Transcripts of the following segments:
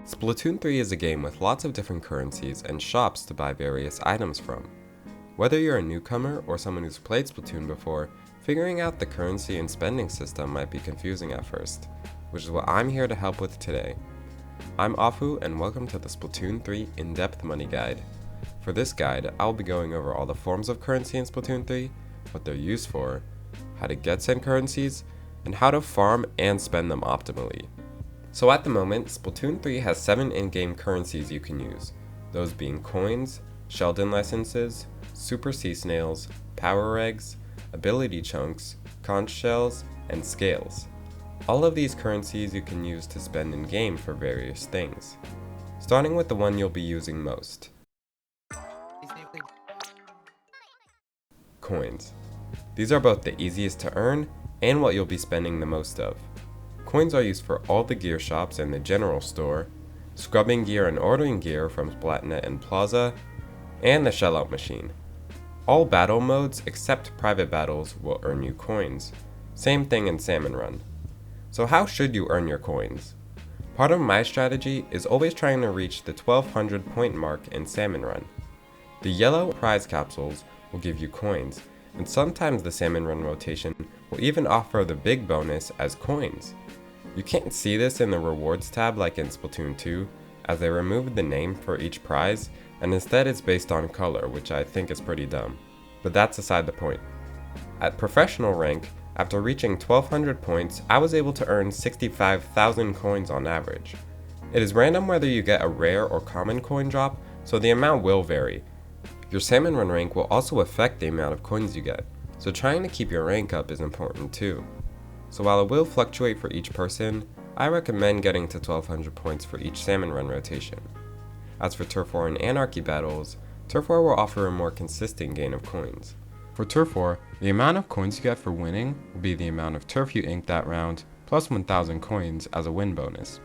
Splatoon 3 is a game with lots of different currencies and shops to buy various items from. Whether you're a newcomer or someone who's played Splatoon before, figuring out the currency and spending system might be confusing at first, which is what I'm here to help with today. I'm Afu and welcome to the Splatoon 3 In-Depth Money Guide. For this guide, I'll be going over all the forms of currency in Splatoon 3, what they're used for, how to get said currencies, and how to farm and spend them optimally. So at the moment, Splatoon 3 has 7 in-game currencies you can use, those being coins, Sheldon licenses, super sea snails, power eggs, ability chunks, conch shells, and scales. All of these currencies you can use to spend in-game for various things, starting with the one you'll be using most. Coins. These are both the easiest to earn and what you'll be spending the most of. Coins are used for all the gear shops and the general store, scrubbing gear and ordering gear from Splatnet and Plaza, and the shellout machine. All battle modes except private battles will earn you coins. Same thing in Salmon Run. So how should you earn your coins? Part of my strategy is always trying to reach the 1200 point mark in Salmon Run. The yellow prize capsules will give you coins, and sometimes the Salmon Run rotation will even offer the big bonus as coins. You can't see this in the rewards tab like in Splatoon 2, as they removed the name for each prize, and instead it's based on color, which I think is pretty dumb. But that's aside the point. At professional rank, after reaching 1200 points, I was able to earn 65,000 coins on average. It is random whether you get a rare or common coin drop, so the amount will vary. Your Salmon Run rank will also affect the amount of coins you get, so trying to keep your rank up is important too. So while it will fluctuate for each person, I recommend getting to 1200 points for each Salmon Run rotation. As for Turf War and Anarchy battles, Turf War will offer a more consistent gain of coins. For Turf War, the amount of coins you get for winning will be the amount of turf you inked that round, plus 1000 coins as a win bonus.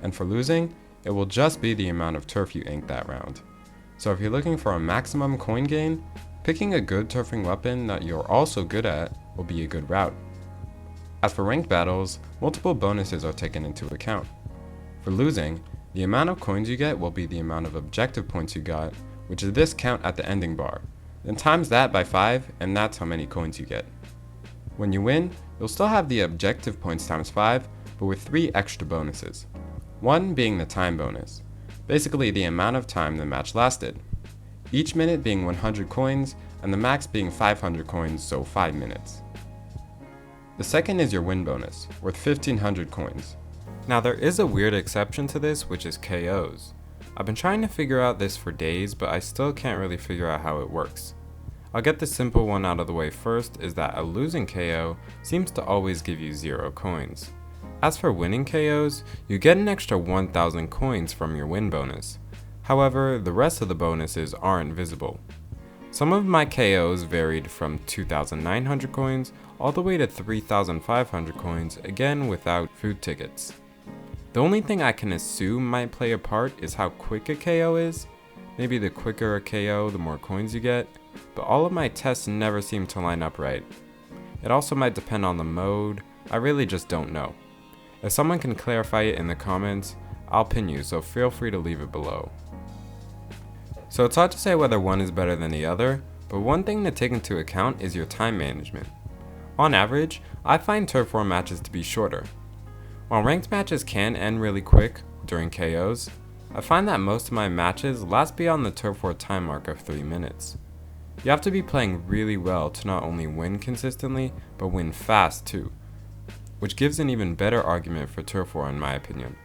And for losing, it will just be the amount of turf you inked that round. So if you're looking for a maximum coin gain, picking a good turfing weapon that you're also good at will be a good route. As for ranked battles, multiple bonuses are taken into account. For losing, the amount of coins you get will be the amount of objective points you got, which is this count at the ending bar. Then times that by 5, and that's how many coins you get. When you win, you'll still have the objective points times 5, but with 3 extra bonuses. One being the time bonus, basically the amount of time the match lasted. Each minute being 100 coins, and the max being 500 coins, so 5 minutes. The second is your win bonus, worth 1500 coins. Now there is a weird exception to this, which is KOs. I've been trying to figure out this for days, but I still can't really figure out how it works. I'll get the simple one out of the way first, is that a losing KO seems to always give you 0 coins. As for winning KOs, you get an extra 1000 coins from your win bonus. However, the rest of the bonuses aren't visible. Some of my KOs varied from 2,900 coins all the way to 3,500 coins, again without food tickets. The only thing I can assume might play a part is how quick a KO is. Maybe the quicker a KO, the more coins you get, but all of my tests never seem to line up right. It also might depend on the mode, I really just don't know. If someone can clarify it in the comments, I'll pin you, so feel free to leave it below. So it's hard to say whether one is better than the other, but one thing to take into account is your time management. On average, I find Turf War matches to be shorter. While ranked matches can end really quick during KOs, I find that most of my matches last beyond the Turf War time mark of 3 minutes. You have to be playing really well to not only win consistently, but win fast too, which gives an even better argument for Turf War in my opinion.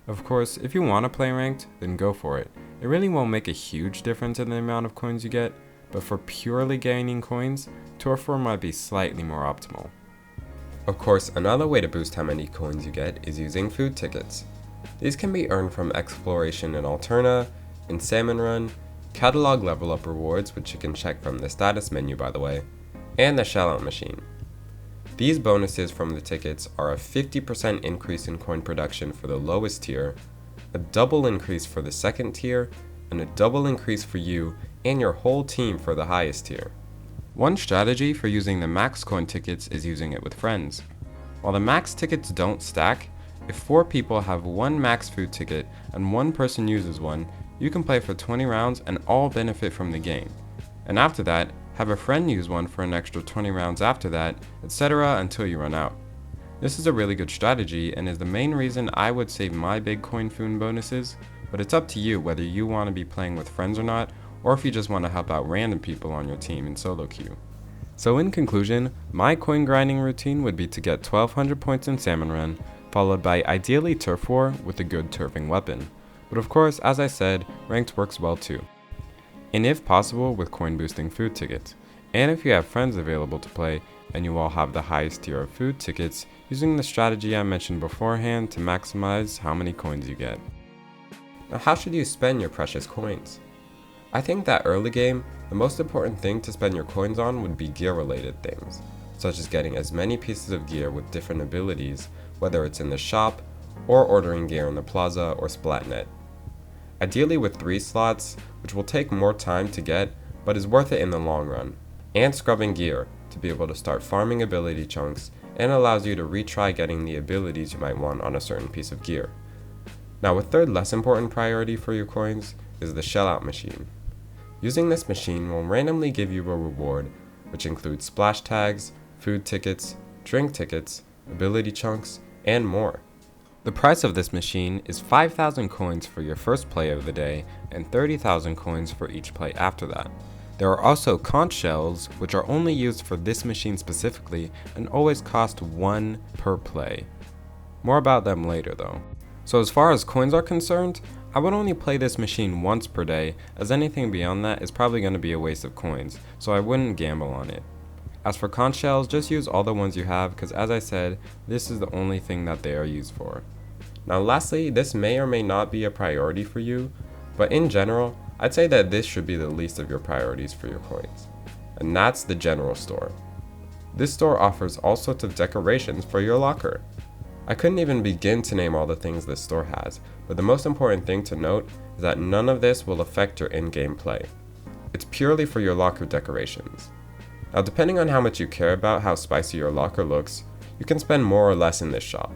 Of course, if you want to play ranked, then go for it. It really won't make a huge difference in the amount of coins you get, but for purely gaining coins, Turf War might be slightly more optimal. Of course, another way to boost how many coins you get is using food tickets. These can be earned from Exploration in Alterna, in Salmon Run, Catalog Level Up rewards, which you can check from the status menu by the way, and the Shellout machine. These bonuses from the tickets are a 50% increase in coin production for the lowest tier, a double increase for the second tier, and a double increase for you and your whole team for the highest tier. One strategy for using the max coin tickets is using it with friends. While the max tickets don't stack, If 4 people have one max food ticket and one person uses one, you can play for 20 rounds and all benefit from the game. And after that, have a friend use one for an extra 20 rounds after that, etc. until you run out. This is a really good strategy and is the main reason I would save my big coin food bonuses, but it's up to you whether you want to be playing with friends or not, or if you just want to help out random people on your team in solo queue. So in conclusion, my coin grinding routine would be to get 1200 points in Salmon Run, followed by ideally Turf War with a good turfing weapon. But of course, as I said, ranked works well too. And if possible, with coin boosting food tickets. And if you have friends available to play, and you all have the highest tier of food tickets, using the strategy I mentioned beforehand to maximize how many coins you get. Now, how should you spend your precious coins? I think that early game, the most important thing to spend your coins on would be gear related things, such as getting as many pieces of gear with different abilities, whether it's in the shop, or ordering gear in the plaza or Splatnet. Ideally with 3 slots, which will take more time to get, but is worth it in the long run, and scrubbing gear, to be able to start farming ability chunks and allows you to retry getting the abilities you might want on a certain piece of gear. Now a third less important priority for your coins is the shell out machine. Using this machine will randomly give you a reward, which includes splash tags, food tickets, drink tickets, ability chunks, and more. The price of this machine is 5,000 coins for your first play of the day and 30,000 coins for each play after that. There are also Conch Shells, which are only used for this machine specifically and always cost 1 per play. More about them later though. So as far as coins are concerned, I would only play this machine once per day, as anything beyond that is probably going to be a waste of coins, so I wouldn't gamble on it. As for Conch Shells, just use all the ones you have because as I said, this is the only thing that they are used for. Now lastly, this may or may not be a priority for you, but in general, I'd say that this should be the least of your priorities for your coins, and that's the general store. This store offers all sorts of decorations for your locker. I couldn't even begin to name all the things this store has, but the most important thing to note is that none of this will affect your in-game play. It's purely for your locker decorations. Now depending on how much you care about how spicy your locker looks, you can spend more or less in this shop.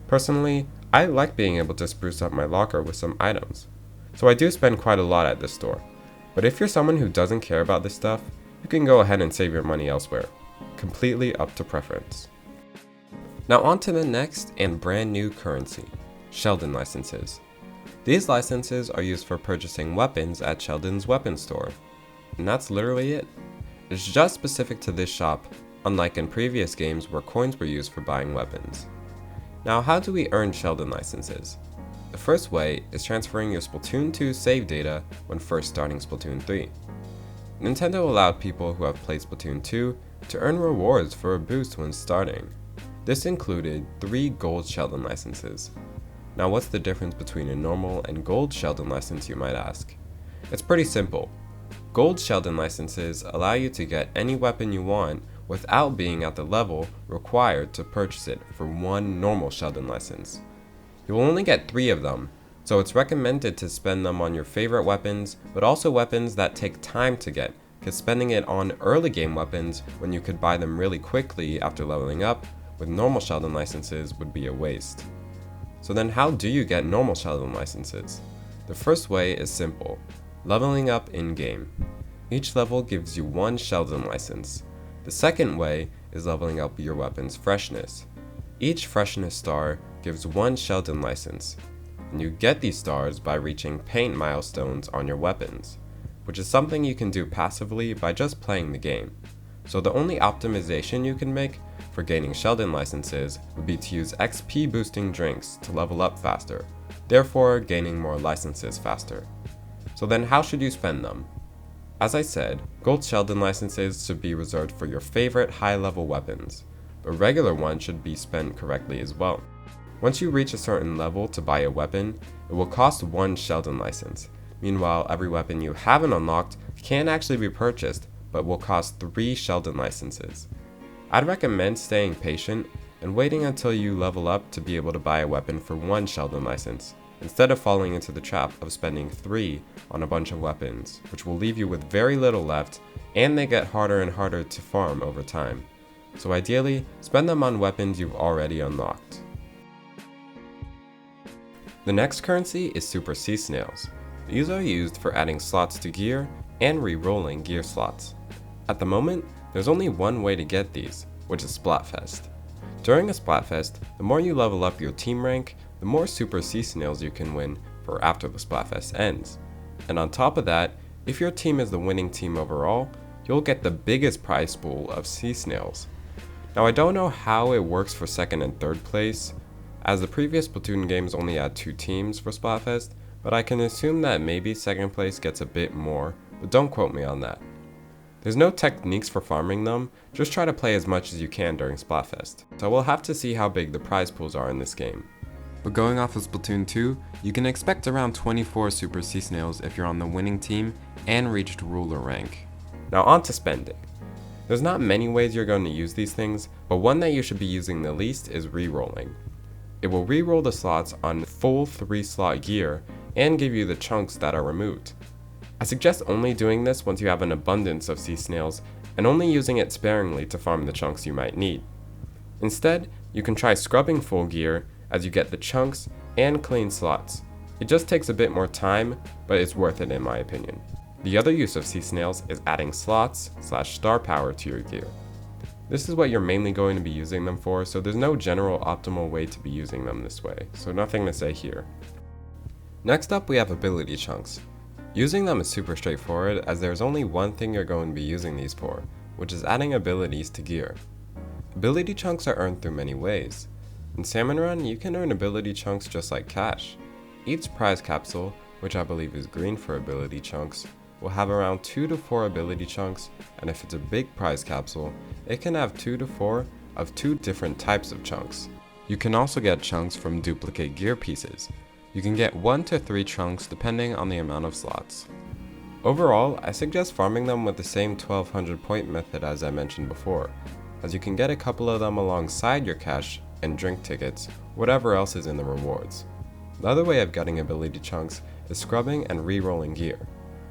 Personally, I like being able to spruce up my locker with some items. So I do spend quite a lot at this store, but if you're someone who doesn't care about this stuff, you can go ahead and save your money elsewhere. Completely up to preference. Now on to the next and brand new currency, Sheldon licenses. These licenses are used for purchasing weapons at Sheldon's weapon store, and that's literally it. It's just specific to this shop, unlike in previous games where coins were used for buying weapons. Now how do we earn Sheldon licenses? The first way is transferring your Splatoon 2 save data when first starting Splatoon 3. Nintendo allowed people who have played Splatoon 2 to earn rewards for a boost when starting. This included 3 gold Sheldon licenses. Now what's the difference between a normal and gold Sheldon license, you might ask? It's pretty simple. Gold Sheldon licenses allow you to get any weapon you want without being at the level required to purchase it for 1 normal Sheldon license. You will only get 3 of them, so it's recommended to spend them on your favorite weapons, but also weapons that take time to get, because spending it on early game weapons when you could buy them really quickly after leveling up with normal Sheldon licenses would be a waste. So then how do you get normal Sheldon licenses? The first way is simple, leveling up in-game. Each level gives you 1 Sheldon license. The second way is leveling up your weapon's freshness. Each freshness star gives 1 Sheldon license, and you get these stars by reaching paint milestones on your weapons, which is something you can do passively by just playing the game. So the only optimization you can make for gaining Sheldon licenses would be to use XP boosting drinks to level up faster, therefore gaining more licenses faster. So then how should you spend them? As I said, gold Sheldon licenses should be reserved for your favorite high-level weapons, but regular ones should be spent correctly as well. Once you reach a certain level to buy a weapon, it will cost 1 Sheldon license. Meanwhile, every weapon you haven't unlocked can actually be purchased, but will cost 3 Sheldon licenses. I'd recommend staying patient and waiting until you level up to be able to buy a weapon for 1 Sheldon license, instead of falling into the trap of spending 3 on a bunch of weapons, which will leave you with very little left, and they get harder and harder to farm over time. So ideally, spend them on weapons you've already unlocked. The next currency is Super Sea Snails. These are used for adding slots to gear and re-rolling gear slots. At the moment, there's only one way to get these, which is Splatfest. During a Splatfest, the more you level up your team rank, the more Super Sea Snails you can win for after the Splatfest ends. And on top of that, if your team is the winning team overall, you'll get the biggest prize pool of Sea Snails. Now I don't know how it works for second and third place, as the previous Splatoon games only had 2 teams for Splatfest, but I can assume that maybe second place gets a bit more, but don't quote me on that. There's no techniques for farming them, just try to play as much as you can during Splatfest, so we'll have to see how big the prize pools are in this game. But going off of Splatoon 2, you can expect around 24 Super Sea Snails if you're on the winning team and reached ruler rank. Now on to spending. There's not many ways you're going to use these things, but one that you should be using the least is re-rolling. It will re-roll the slots on full 3-slot gear and give you the chunks that are removed. I suggest only doing this once you have an abundance of Sea Snails and only using it sparingly to farm the chunks you might need. Instead, you can try scrubbing full gear as you get the chunks and clean slots. It just takes a bit more time, but it's worth it in my opinion. The other use of Sea Snails is adding slots/star power to your gear. This is what you're mainly going to be using them for, so there's no general optimal way to be using them this way, so nothing to say here. Next up we have ability chunks. Using them is super straightforward as there's only one thing you're going to be using these for, which is adding abilities to gear. Ability chunks are earned through many ways. In Salmon Run, you can earn ability chunks just like cash. Each prize capsule, which I believe is green for ability chunks, will have around 2 to 4 ability chunks, and if it's a big prize capsule, it can have 2 to 4 of 2 different types of chunks. You can also get chunks from duplicate gear pieces. You can get 1 to 3 chunks depending on the amount of slots. Overall, I suggest farming them with the same 1200 point method as I mentioned before, as you can get a couple of them alongside your cash and drink tickets, whatever else is in the rewards. The other way of getting ability chunks is scrubbing and re-rolling gear.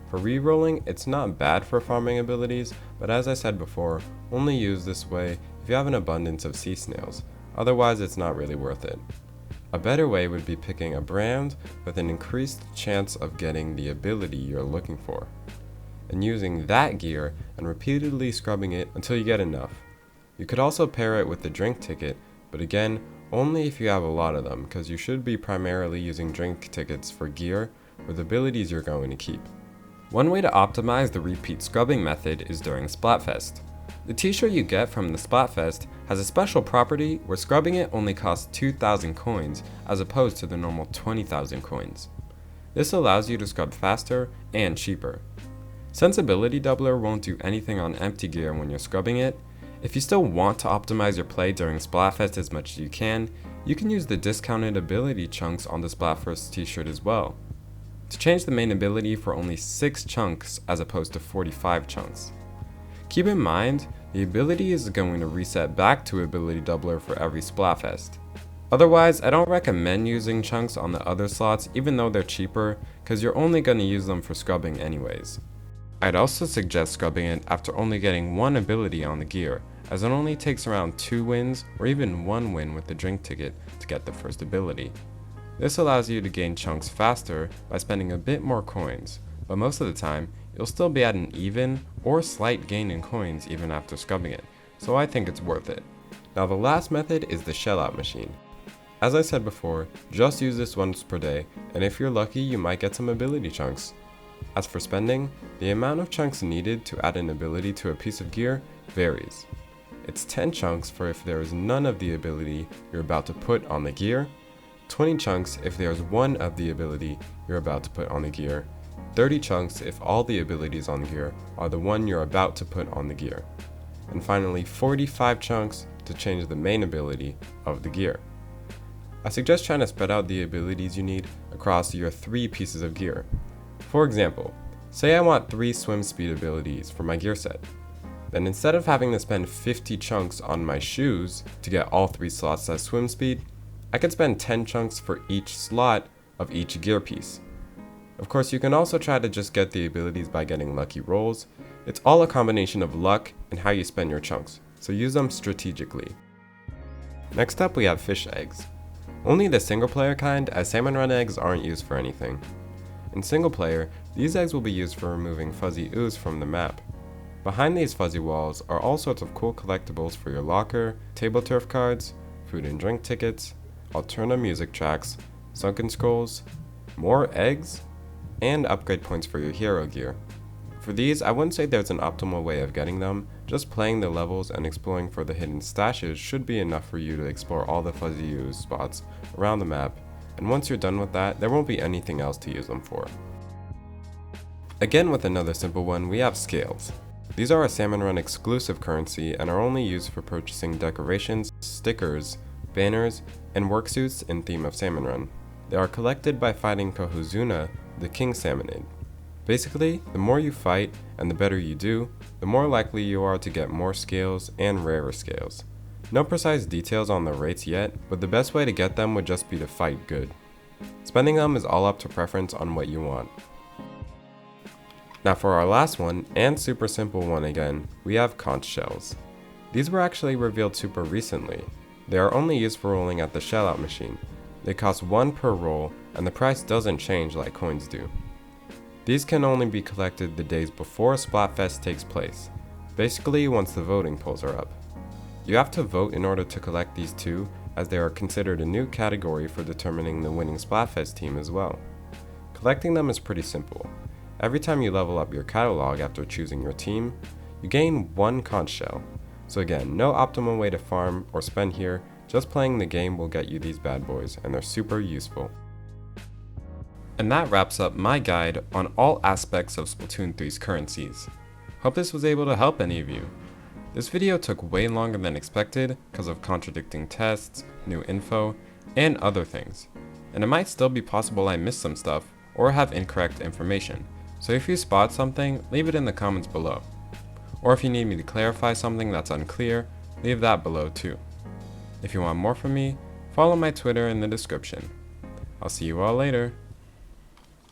For re-rolling, it's not bad for farming abilities, but as I said before, only use this way if you have an abundance of Sea Snails, otherwise it's not really worth it. A better way would be picking a brand with an increased chance of getting the ability you're looking for, and using that gear and repeatedly scrubbing it until you get enough. You could also pair it with the drink ticket, but again, only if you have a lot of them, because you should be primarily using drink tickets for gear with abilities you're going to keep. One way to optimize the repeat scrubbing method is during Splatfest. The t-shirt you get from the Splatfest has a special property where scrubbing it only costs 2,000 coins as opposed to the normal 20,000 coins. This allows you to scrub faster and cheaper. Since Ability Doubler won't do anything on empty gear when you're scrubbing it, if you still want to optimize your play during Splatfest as much as you can use the discounted ability chunks on the Splatfest t-shirt as well. To change the main ability for only 6 chunks as opposed to 45 chunks. Keep in mind, the ability is going to reset back to Ability Doubler for every Splatfest. Otherwise, I don't recommend using chunks on the other slots even though they're cheaper, because you're only going to use them for scrubbing anyways. I'd also suggest scrubbing it after only getting 1 ability on the gear, as it only takes around 2 wins or even 1 win with the drink ticket to get the first ability. This allows you to gain chunks faster by spending a bit more coins, but most of the time, you'll still be at an even or slight gain in coins even after scrubbing it, so I think it's worth it. Now the last method is the shell out machine. As I said before, just use this once per day, and if you're lucky you might get some ability chunks. As for spending, the amount of chunks needed to add an ability to a piece of gear varies. It's 10 chunks for if there is none of the ability you're about to put on the gear, 20 chunks if there's 1 of the ability you're about to put on the gear, 30 chunks if all the abilities on the gear are the one you're about to put on the gear, and finally 45 chunks to change the main ability of the gear. I suggest trying to spread out the abilities you need across your 3 pieces of gear. For example, say I want 3 swim speed abilities for my gear set. Then instead of having to spend 50 chunks on my shoes to get all 3 slots as swim speed, I could spend 10 chunks for each slot of each gear piece. Of course, you can also try to just get the abilities by getting lucky rolls. It's all a combination of luck and how you spend your chunks, so use them strategically. Next up we have fish eggs. Only the single player kind, as salmon run eggs aren't used for anything. In single player, these eggs will be used for removing fuzzy ooze from the map. Behind these fuzzy walls are all sorts of cool collectibles for your locker, table turf cards, food and drink tickets, Alterna music tracks, sunken scrolls, more eggs, and upgrade points for your hero gear. For these, I wouldn't say there's an optimal way of getting them, just playing the levels and exploring for the hidden stashes should be enough for you to explore all the fuzzy ooze spots around the map, and once you're done with that, there won't be anything else to use them for. Again with another simple one, we have scales. These are a Salmon Run exclusive currency and are only used for purchasing decorations, stickers, banners, and worksuits in theme of Salmon Run. They are collected by fighting Kohuzuna, the king salmonid. Basically, the more you fight and the better you do, the more likely you are to get more scales and rarer scales. No precise details on the rates yet, but the best way to get them would just be to fight good. Spending them is all up to preference on what you want. Now for our last one, and super simple one again, we have Conch Shells. These were actually revealed super recently. They are only used for rolling at the shell out machine. They cost 1 per roll, and the price doesn't change like coins do. These can only be collected the days before Splatfest takes place, basically once the voting polls are up. You have to vote in order to collect these too, as they are considered a new category for determining the winning Splatfest team as well. Collecting them is pretty simple. Every time you level up your catalog after choosing your team, you gain 1 conch shell. So again, no optimal way to farm or spend here, just playing the game will get you these bad boys, and they're super useful. And that wraps up my guide on all aspects of Splatoon 3's currencies. Hope this was able to help any of you. This video took way longer than expected because of contradicting tests, new info, and other things. And it might still be possible I missed some stuff or have incorrect information, so if you spot something, leave it in the comments below. Or if you need me to clarify something that's unclear, leave that below too. If you want more from me, follow my Twitter in the description. I'll see you all later.